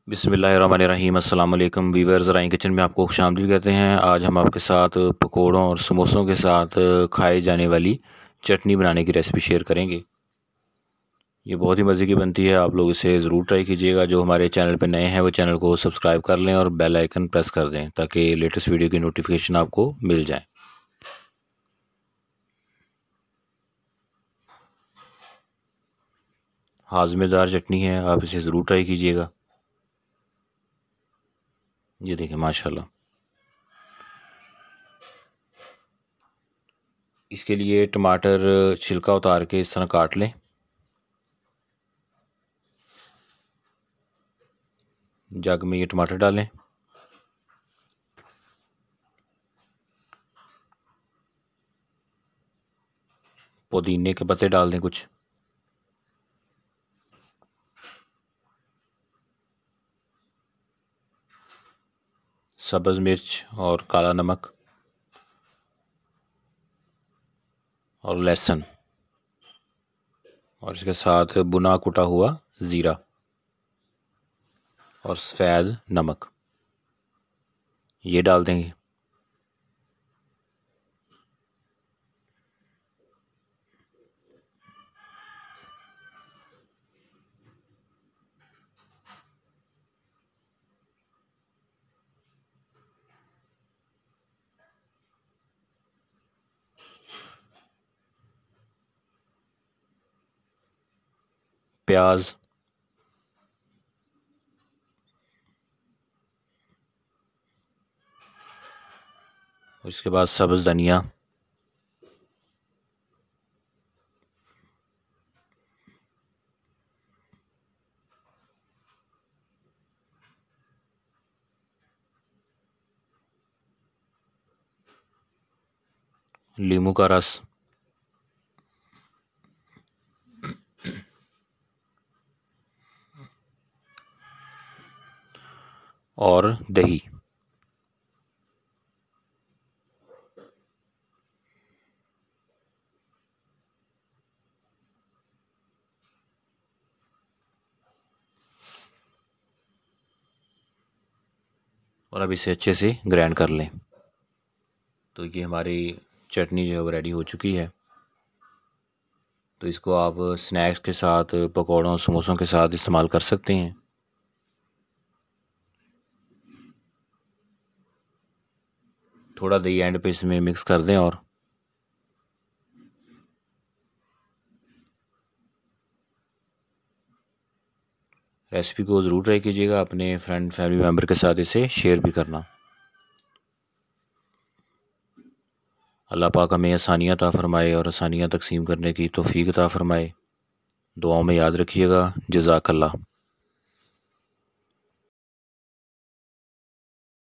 बिस्मिल्लाहिर्रहमानिर्रहीम अस्सलाम वालेकुम वीवर्स। ज़राइन किचन में आपको खुशामदीद कहते हैं। आज हम आपके साथ पकौड़ों और समोसों के साथ खाए जाने वाली चटनी बनाने की रेसिपी शेयर करेंगे। ये बहुत ही मज़े की बनती है, आप लोग इसे ज़रूर ट्राई कीजिएगा। जो हमारे चैनल पर नए हैं वो चैनल को सब्सक्राइब कर लें और बेल आइकन प्रेस कर दें ताकि लेटेस्ट वीडियो की नोटिफिकेशन आपको मिल जाए। हाज़मेदार चटनी है, आप इसे ज़रूर ट्राई कीजिएगा। ये देखें माशाल्लाह। इसके लिए टमाटर छिलका उतार के इस तरह काट लें। जग में ये टमाटर डालें। पुदीने के पत्ते डाल दें कुछ। सब्ज़ मिर्च और काला नमक और लहसुन और इसके साथ भुना कुटा हुआ ज़ीरा और सफ़ेद नमक ये डाल देंगे। प्याज, उसके बाद सब्ज़ धनिया, नींबू का रस और दही। और अब इसे अच्छे से ग्राइंड कर लें। तो ये हमारी चटनी जो है वो रेडी हो चुकी है। तो इसको आप स्नैक्स के साथ, पकौड़ों समोसों के साथ इस्तेमाल कर सकते हैं। थोड़ा दही एंड पे इसमें मिक्स कर दें और रेसिपी को ज़रूर ट्राई कीजिएगा। अपने फ्रेंड फैमिली मेम्बर के साथ इसे शेयर भी करना। अल्लाह पाक हमें आसानियाँ अता फ़रमाए और आसानियाँ तकसीम करने की तौफ़ीक अता फ़रमाए। दुआओं में याद रखिएगा। जज़ाकल्लाह।